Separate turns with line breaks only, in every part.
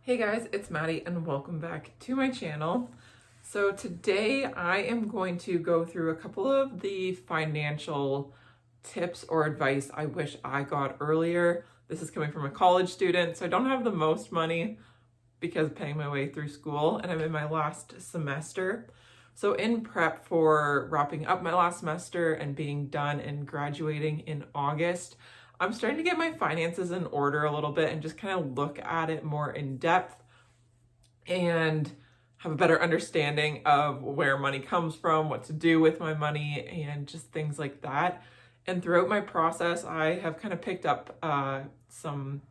Hey guys, it's Maddie and welcome back to my channel. So today I am going to go through a couple of the financial tips or advice I wish I got earlier. This is coming from a college student, so I don't have the most money because paying my way through school, and I'm in my last semester. So in prep for wrapping up my last semester and being done and graduating in August, I'm starting to get my finances in order a little bit and just kind of look at it more in depth and have a better understanding of where money comes from, what to do with my money, and just things like that. And throughout my process, I have kind of picked up some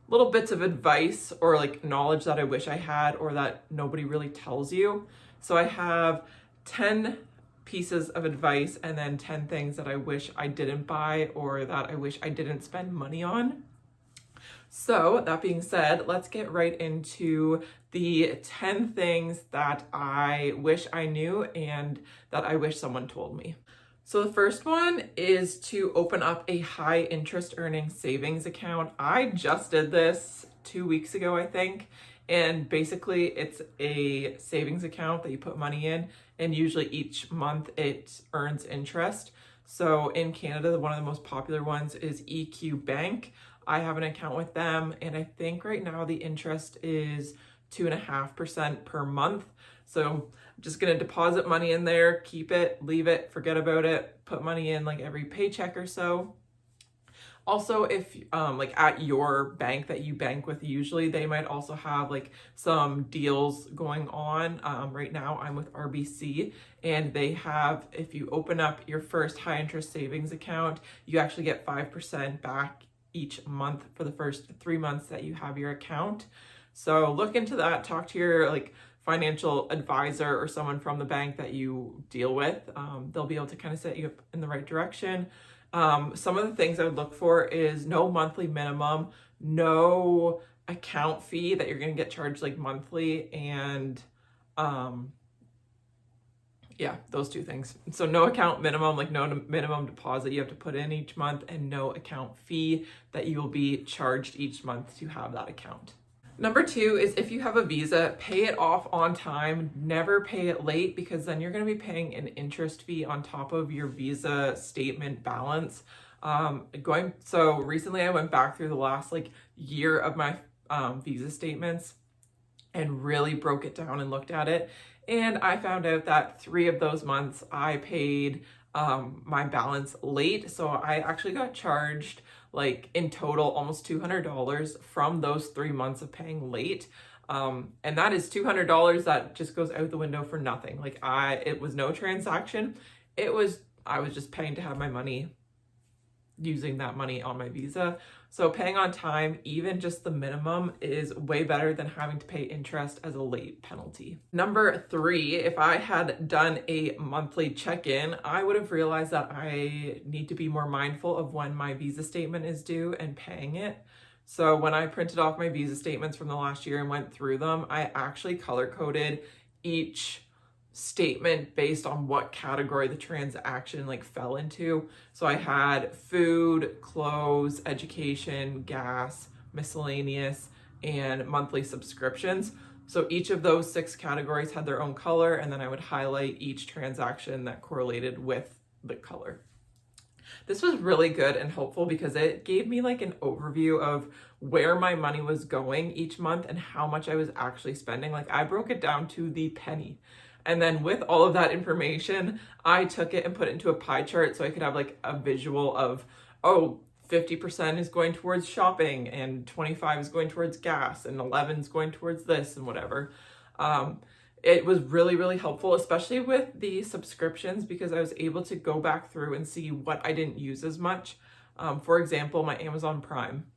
little bits of advice or like knowledge that I wish I had or that nobody really tells you. So I have 10 pieces of advice and then 10 things that I wish I didn't buy or that I wish I didn't spend money on. So that being said, let's get right into the 10 things that I wish I knew and that I wish someone told me. So the first one is to open up a high interest earning savings account. I just did this 2 weeks ago, I think. And basically it's a savings account that you put money in, and usually each month it earns interest. So in Canada, one of the most popular ones is EQ Bank. I have an account with them, and I think right now the interest is 2.5% per month. So I'm just gonna deposit money in there, keep it, leave it, forget about it, put money in like every paycheck or so. Also, if like at your bank that you bank with, usually they might also have like some deals going on. Right now I'm with RBC, and they have, if you open up your first high interest savings account, you actually get 5% back each month for the first 3 months that you have your account. So look into that, talk to your like financial advisor or someone from the bank that you deal with. They'll be able to kind of set you up in the right direction. Some of the things I would look for is no monthly minimum, no account fee that you're going to get charged like monthly, and yeah, those two things. So no account minimum, like no minimum deposit you have to put in each month, and no account fee that you will be charged each month to have that account. Number 2 is if you have a Visa, pay it off on time. Never pay it late, because then you're going to be paying an interest fee on top of your Visa statement balance. So recently I went back through the last like year of my Visa statements and really broke it down and looked at it. And I found out that 3 of those months I paid my balance late. So I actually got charged like in total almost $200 from those 3 months of paying late. And that is $200 that just goes out the window for nothing. Like it was no transaction. I was just paying to have my money, using that money on my Visa. So paying on time, even just the minimum, is way better than having to pay interest as a late penalty. Number 3, if I had done a monthly check-in, I would have realized that I need to be more mindful of when my Visa statement is due and paying it. So when I printed off my Visa statements from the last year and went through them, I actually color-coded each statement based on what category the transaction like fell into. So I had food, clothes, education, gas, miscellaneous, and monthly subscriptions. So each of those 6 categories had their own color, and then I would highlight each transaction that correlated with the color. This was really good and helpful because it gave me like an overview of where my money was going each month and how much I was actually spending. Like I broke it down to the penny. And then with all of that information, I took it and put it into a pie chart so I could have like a visual of, oh, 50% is going towards shopping, and 25 is going towards gas, and 11 is going towards this and whatever. It was really, really helpful, especially with the subscriptions, because I was able to go back through and see what I didn't use as much. For example, my Amazon Prime.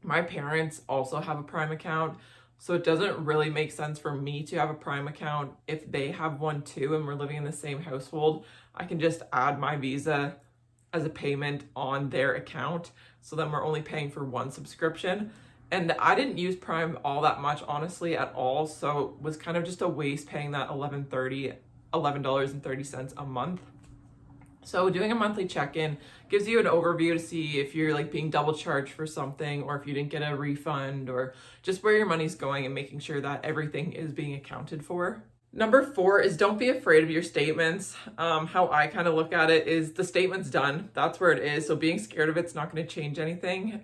My parents also have a Prime account, so it doesn't really make sense for me to have a Prime account if they have one too and we're living in the same household. I can just add my Visa as a payment on their account, so then we're only paying for one subscription. And I didn't use Prime all that much, honestly, at all, so it was kind of just a waste paying that $11.30 a month. So doing a monthly check-in gives you an overview to see if you're like being double charged for something, or if you didn't get a refund, or just where your money's going, and making sure that everything is being accounted for. Number 4 is don't be afraid of your statements. How I kind of look at it is the statement's done. That's where it is. So being scared of it's not going to change anything.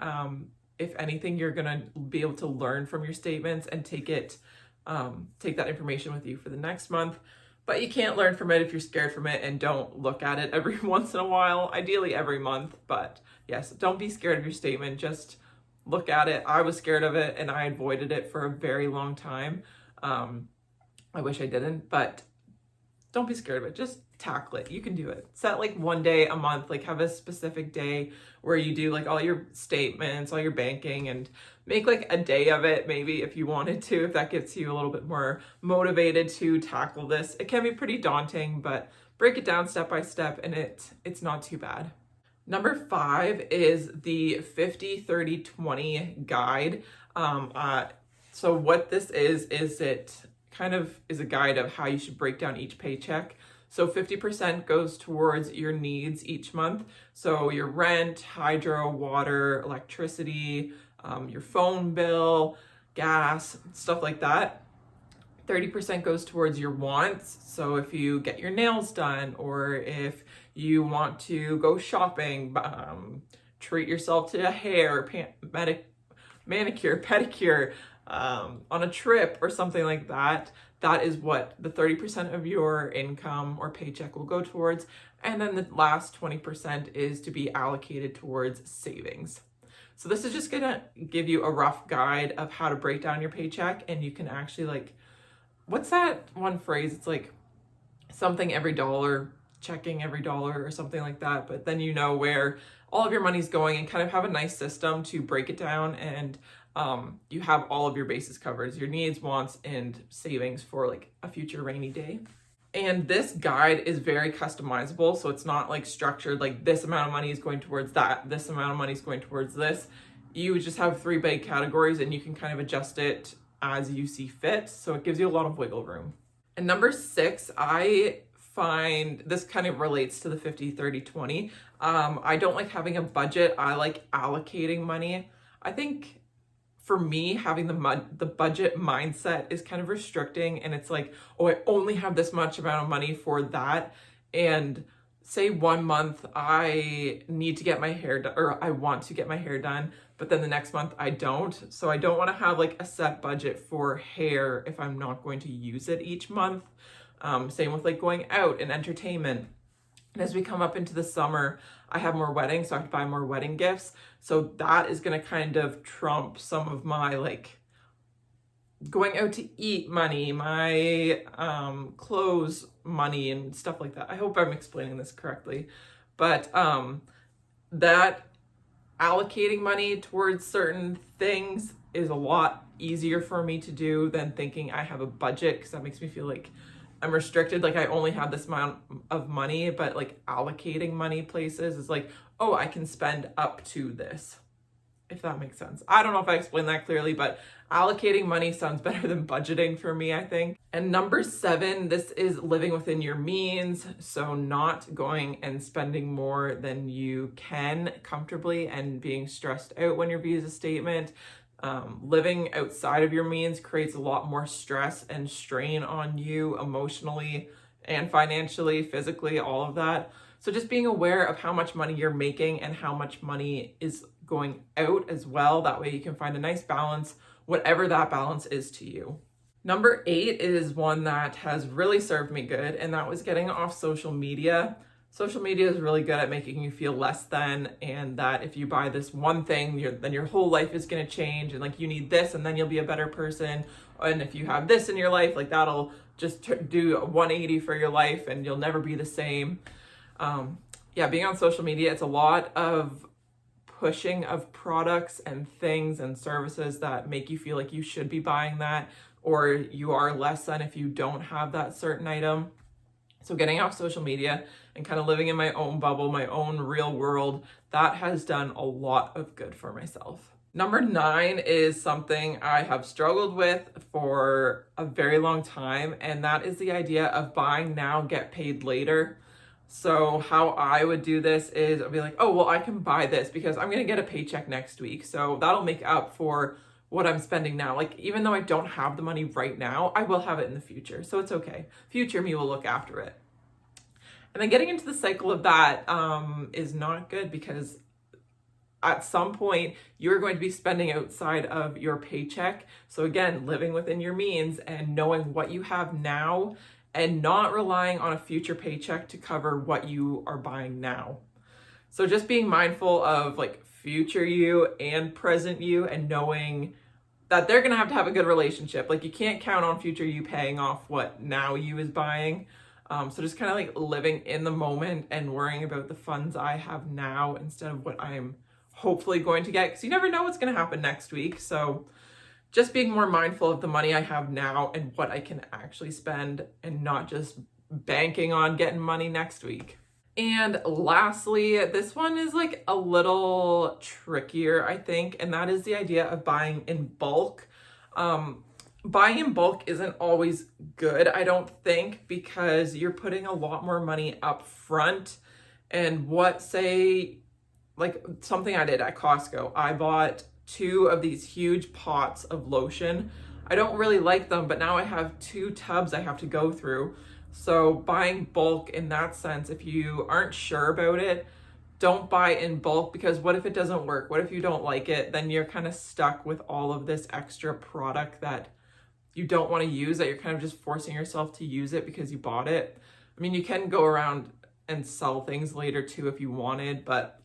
If anything, you're going to be able to learn from your statements and take that information with you for the next month. But you can't learn from it if you're scared from it, and don't look at it every once in a while, ideally every month. But yes, don't be scared of your statement. Just look at it. I was scared of it and I avoided it for a very long time. I wish I didn't, but don't be scared of it. Just tackle it. You can do it. Set like one day a month, like have a specific day where you do like all your statements, all your banking, and make like a day of it, maybe, if you wanted to, if that gets you a little bit more motivated to tackle this. It can be pretty daunting, but break it down step by step and it's not too bad. Number 5 is the 50-30-20 guide. So what this is it kind of is a guide of how you should break down each paycheck. So 50% goes towards your needs each month. So your rent, hydro, water, electricity, your phone bill, gas, stuff like that. 30% goes towards your wants. So if you get your nails done, or if you want to go shopping, treat yourself to a hair, manicure, pedicure, on a trip or something like that, that is what the 30% of your income or paycheck will go towards. And then the last 20% is to be allocated towards savings. So this is just gonna give you a rough guide of how to break down your paycheck, and you can actually like, what's that one phrase? It's like something every dollar, checking every dollar or something like that. But then you know where all of your money's going, and kind of have a nice system to break it down, and you have all of your bases covered, your needs, wants, and savings for like a future rainy day. And this guide is very customizable, so it's not like structured like this amount of money is going towards that, this amount of money is going towards this. You just have 3 big categories, and you can kind of adjust it as you see fit, so it gives you a lot of wiggle room. And number 6, I find this kind of relates to the 50-30-20. I don't like having a budget. I like allocating money. I think for me, having the budget mindset is kind of restricting, and it's like, oh, I only have this much amount of money for that. And say one month I need to get my hair done, or I want to get my hair done, but then the next month I don't. So I don't want to have like a set budget for hair if I'm not going to use it each month. Same with like going out and entertainment. And as we come up into the summer, I have more weddings, so I have to buy more wedding gifts. So that is going to kind of trump some of my like going out to eat money, my clothes money, and stuff like that. I hope I'm explaining this correctly. But that allocating money towards certain things is a lot easier for me to do than thinking I have a budget, because that makes me feel like I'm restricted, like I only have this amount of money. But like allocating money places is like, oh, I can spend up to this, if that makes sense. I don't know if I explained that clearly, but allocating money sounds better than budgeting for me, I think. And number 7, this is living within your means. So not going and spending more than you can comfortably and being stressed out when you review a statement. Living outside of your means creates a lot more stress and strain on you emotionally and financially, physically, all of that. So just being aware of how much money you're making and how much money is going out as well. That way you can find a nice balance, whatever that balance is to you. Number 8 is one that has really served me good, and that was getting off social media. Social media is really good at making you feel less than, and that if you buy this one thing, then your whole life is going to change, and like you need this and then you'll be a better person. And if you have this in your life, like that'll just do a 180 for your life and you'll never be the same. Being on social media, it's a lot of pushing of products and things and services that make you feel like you should be buying that, or you are less than if you don't have that certain item. So getting off social media and kind of living in my own bubble, my own real world, that has done a lot of good for myself. Number 9 is something I have struggled with for a very long time, and that is the idea of buying now, get paid later. So how I would do this is I'd be like, oh, well, I can buy this because I'm going to get a paycheck next week. So that'll make up for what I'm spending now. Like, even though I don't have the money right now, I will have it in the future. So it's okay. Future me will look after it. And then getting into the cycle of that is not good, because at some point you're going to be spending outside of your paycheck. So again, living within your means and knowing what you have now and not relying on a future paycheck to cover what you are buying now. So just being mindful of like future you and present you, and knowing that they're going to have a good relationship. Like, you can't count on future you paying off what now you is buying. So just kind of like living in the moment and worrying about the funds I have now instead of what I'm hopefully going to get, because you never know what's going to happen next week. So just being more mindful of the money I have now and what I can actually spend, and not just banking on getting money next week. And lastly, this one is like a little trickier, I think, and that is the idea of buying in bulk. Buying in bulk isn't always good, I don't think, because you're putting a lot more money up front. And like something I did at Costco, I bought 2 of these huge pots of lotion. I don't really like them, but now I have 2 tubs I have to go through. So buying bulk in that sense, if you aren't sure about it, don't buy in bulk, because what if it doesn't work? What if you don't like it? Then you're kind of stuck with all of this extra product that you don't want to use, that you're kind of just forcing yourself to use it because you bought it. I mean, you can go around and sell things later too if you wanted, but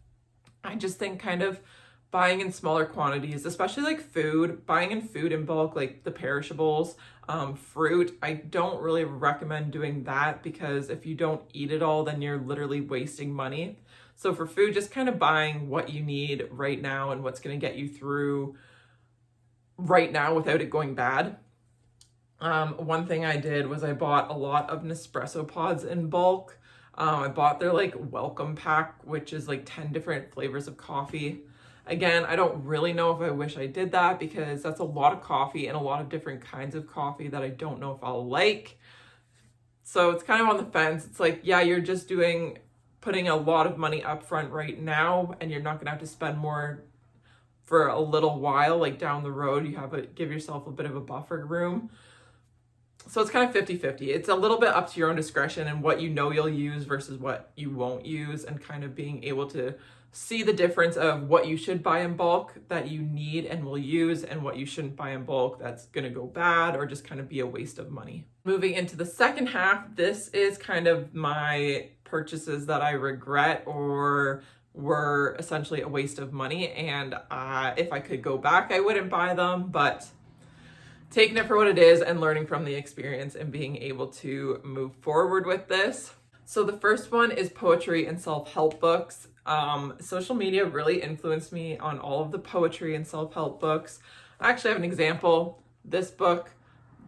I just think kind of buying in smaller quantities, especially like food, buying in food in bulk, like the perishables, fruit, I don't really recommend doing that, because if you don't eat it all, then you're literally wasting money. So for food, just kind of buying what you need right now and what's going to get you through right now without it going bad. One thing I did was I bought a lot of Nespresso pods in bulk. I bought their like welcome pack, which is like 10 different flavors of coffee. Again, I don't really know if I wish I did that, because that's a lot of coffee and a lot of different kinds of coffee that I don't know if I'll like. So it's kind of on the fence. It's like, yeah, you're just putting a lot of money up front right now, and you're not gonna have to spend more for a little while, like down the road. You have to give yourself a bit of a buffer room. So it's kind of 50-50. It's a little bit up to your own discretion and what you know you'll use versus what you won't use, and kind of being able to see the difference of what you should buy in bulk that you need and will use, and what you shouldn't buy in bulk that's going to go bad or just kind of be a waste of money. Moving into the second half, this is kind of my purchases that I regret or were essentially a waste of money. And if I could go back, I wouldn't buy them, but taking it for what it is and learning from the experience and being able to move forward with this. So the first one is poetry and self-help books. Social media really influenced me on all of the poetry and self-help books. I actually have an example. This book,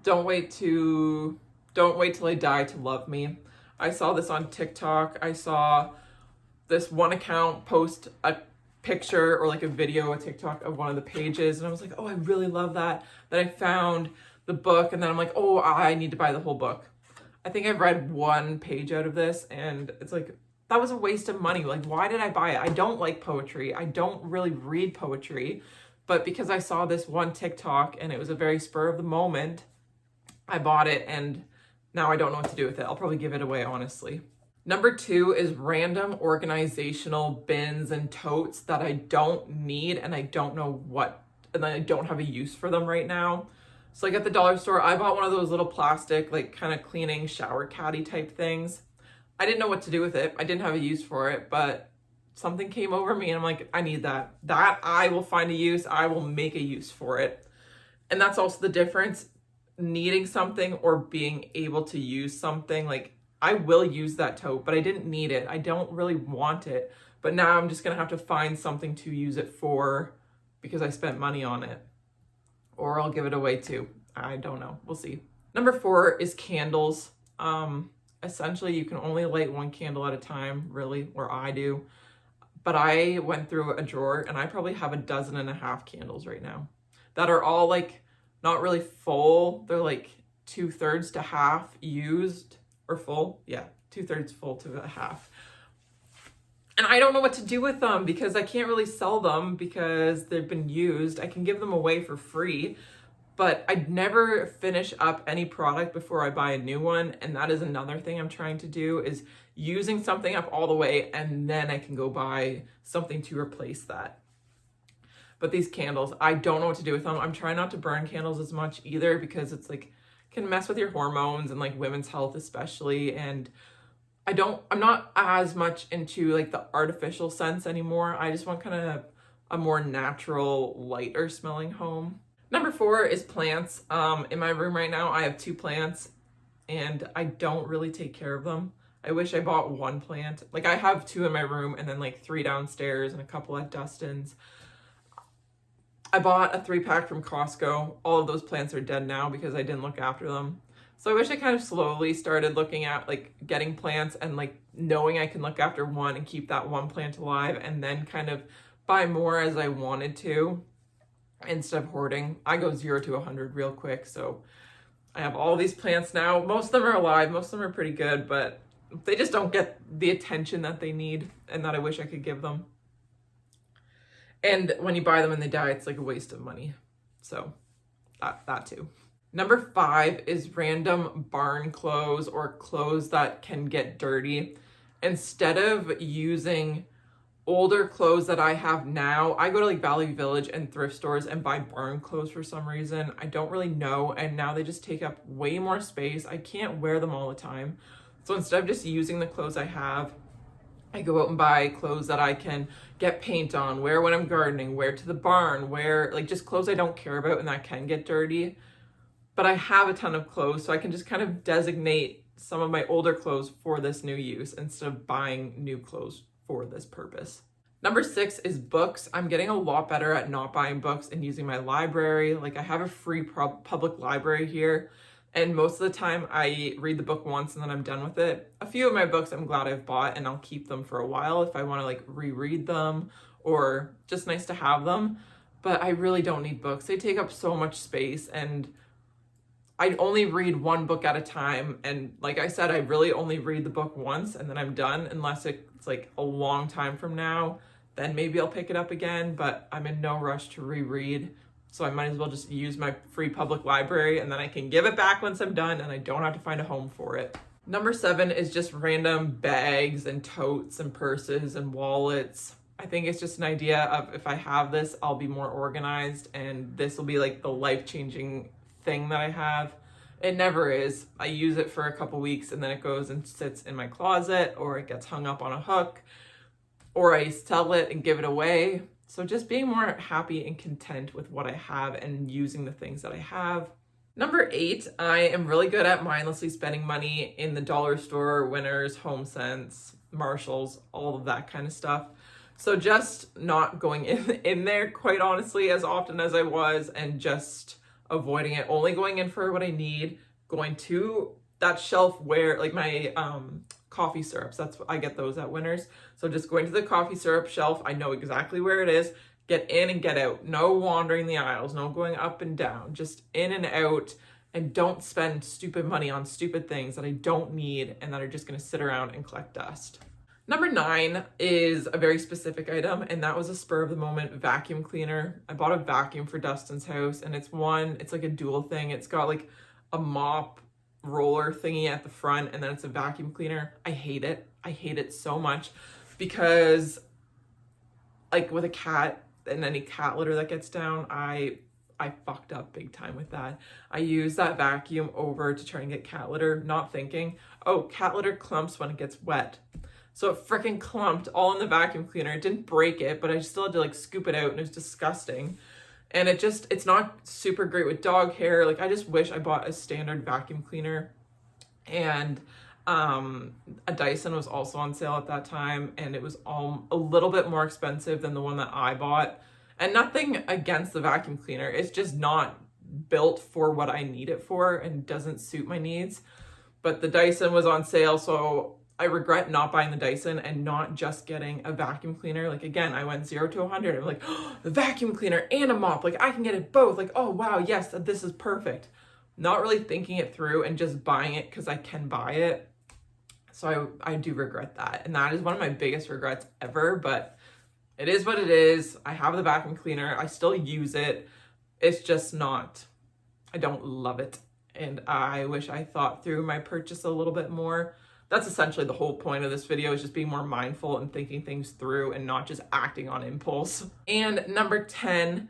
Don't Wait Till I Die to Love Me. I saw this on TikTok. I saw this one account post a picture or like a video, a TikTok of one of the pages, and I was like, oh, I really love that. Then I found the book, and then I'm like, oh, I need to buy the whole book. I think I've read 1 page out of this, and it's like, that was a waste of money. Like, why did I buy it? I don't like poetry. I don't really read poetry, but because I saw this one TikTok and it was a very spur of the moment, I bought it, and now I don't know what to do with it. I'll probably give it away, honestly. Number 2 is random organizational bins and totes that I don't need, and I don't know and I don't have a use for them right now. So like at the dollar store, I bought one of those little plastic, like kind of cleaning shower caddy type things. I didn't know what to do with it. I didn't have a use for it, but something came over me and I'm like, I need that. That I will find a use. I will make a use for it. And that's also the difference, needing something or being able to use something. Like, I will use that tote, but I didn't need it. I don't really want it. But now I'm just going to have to find something to use it for because I spent money on it. Or I'll give it away too. I don't know. We'll see. Number 4 is candles. Essentially, you can only light 1 candle at a time, really, or I do. But I went through a drawer and I probably have 1.5 dozen candles right now that are all like not really full. They're like 2/3 to half used or full. Yeah, 2/3 full to a half. And I don't know what to do with them because I can't really sell them because they've been used. I can give them away for free, but I'd never finish up any product before I buy a new one. And that is another thing I'm trying to do, is using something up all the way and then I can go buy something to replace that. But these candles, I don't know what to do with them. I'm trying not to burn candles as much either because it's like, can mess with your hormones and like women's health especially. And I'm not as much into like the artificial scents anymore. I just want kind of a more natural, lighter smelling home. Number 4 is plants. In my room right now, I have 2 plants and I don't really take care of them. I wish I bought 1 plant. Like I have 2 in my room and then like 3 downstairs and a couple at Dustin's. I bought a 3-pack from Costco. All of those plants are dead now because I didn't look after them. So I wish I kind of slowly started looking at like getting plants and like knowing I can look after one and keep that 1 plant alive and then kind of buy more as I wanted to instead of hoarding. I go 0 to 100 real quick. So I have all these plants now. Most of them are alive. Most of them are pretty good, but they just don't get the attention that they need and that I wish I could give them. And when you buy them and they die, it's like a waste of money. So that too. Number 5 is random barn clothes or clothes that can get dirty. Instead of using older clothes that I have now, I go to like Valley Village and thrift stores and buy barn clothes for some reason. I don't really know. And now they just take up way more space. I can't wear them all the time. So instead of just using the clothes I have, I go out and buy clothes that I can get paint on, wear when I'm gardening, wear to the barn, wear like just clothes I don't care about and that can get dirty. But I have a ton of clothes, so I can just kind of designate some of my older clothes for this new use instead of buying new clothes for this purpose. Number 6 is books. I'm getting a lot better at not buying books and using my library. Like I have a free public library here, and most of the time I read the book once and then I'm done with it. A few of my books I'm glad I've bought and I'll keep them for a while if I want to like reread them or just nice to have them. But I really don't need books. They take up so much space and I only read 1 book at a time. And like I said, I really only read the book once and then I'm done, unless it's like a long time from now, then maybe I'll pick it up again, but I'm in no rush to reread. So I might as well just use my free public library and then I can give it back once I'm done and I don't have to find a home for it. Number 7 is just random bags and totes and purses and wallets. I think it's just an idea of if I have this, I'll be more organized and this will be like the life-changing thing that I have. It never is. I use it for a couple weeks and then it goes and sits in my closet, or it gets hung up on a hook, or I sell it and give it away. So just being more happy and content with what I have and using the things that I have. Number 8, I am really good at mindlessly spending money in the dollar store, Winners, HomeSense, Marshalls, all of that kind of stuff. So just not going in there, quite honestly, as often as I was, and just avoiding it, only going in for what I need, going to that shelf where like my coffee syrups, that's what I get those at Winners. So just going to the coffee syrup shelf, I know exactly where it is, get in and get out. No wandering the aisles, no going up and down, just in and out, and don't spend stupid money on stupid things that I don't need and that are just going to sit around and collect dust. Number 9 is a very specific item, and that was a spur of the moment vacuum cleaner. I bought a vacuum for Dustin's house, and it's like a dual thing. It's got like a mop roller thingy at the front, and then it's a vacuum cleaner. I hate it. I hate it so much because like with a cat and any cat litter that gets down, I fucked up big time with that. I use that vacuum over to try and get cat litter, not thinking, oh, cat litter clumps when it gets wet. So it freaking clumped all in the vacuum cleaner. It didn't break it, but I still had to like scoop it out and it was disgusting. And it's not super great with dog hair. Like I just wish I bought a standard vacuum cleaner. And a Dyson was also on sale at that time, and it was a little bit more expensive than the one that I bought. And nothing against the vacuum cleaner. It's just not built for what I need it for and doesn't suit my needs. But the Dyson was on sale, so I regret not buying the Dyson and not just getting a vacuum cleaner. Like again, I went 0 to 100. I'm like, oh, the vacuum cleaner and a mop. Like I can get it both. Like, oh wow, yes, this is perfect. Not really thinking it through and just buying it because I can buy it. So I do regret that. And that is one of my biggest regrets ever, but it is what it is. I have the vacuum cleaner. I still use it. It's just not, I don't love it. And I wish I thought through my purchase a little bit more. That's essentially the whole point of this video, is just being more mindful and thinking things through and not just acting on impulse. And number 10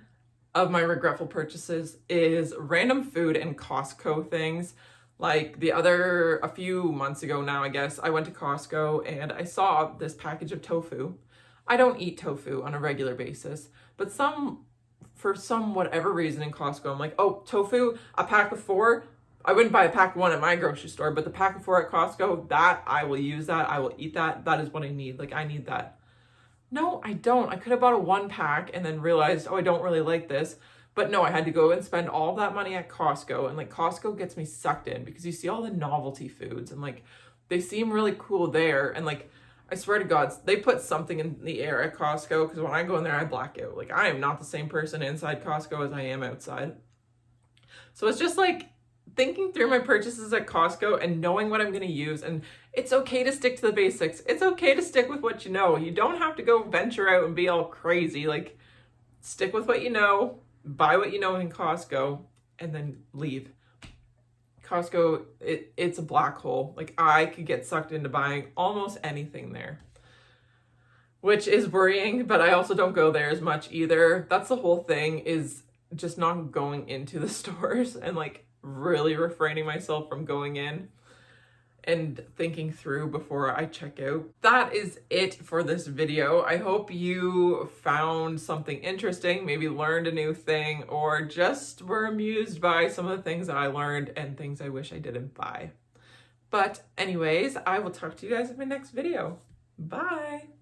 of my regretful purchases is random food and Costco things. Like a few months ago now, I guess, I went to Costco and I saw this package of tofu. I don't eat tofu on a regular basis, but for some whatever reason in Costco, I'm like, oh, tofu, a pack of 4. I wouldn't buy a pack of 1 at my grocery store, but the pack of 4 at Costco, that I will use that. I will eat that. That is what I need. Like, I need that. No, I don't. I could have bought a 1 pack and then realized, oh, I don't really like this. But no, I had to go and spend all that money at Costco. And like, Costco gets me sucked in because you see all the novelty foods and like, they seem really cool there. And like, I swear to God, they put something in the air at Costco, because when I go in there, I black out. Like, I am not the same person inside Costco as I am outside. So it's just like thinking through my purchases at Costco and knowing what I'm going to use. And it's okay to stick to the basics. It's okay to stick with what you know. You don't have to go venture out and be all crazy. Like, stick with what you know, buy what you know in Costco, and then leave. Costco, it's a black hole. Like, I could get sucked into buying almost anything there, which is worrying, but I also don't go there as much either. That's the whole thing, is just not going into the stores and like really refraining myself from going in and thinking through before I check out. That is it for this video. I hope you found something interesting, maybe learned a new thing, or just were amused by some of the things that I learned and things I wish I didn't buy. But anyways, I will talk to you guys in my next video. Bye.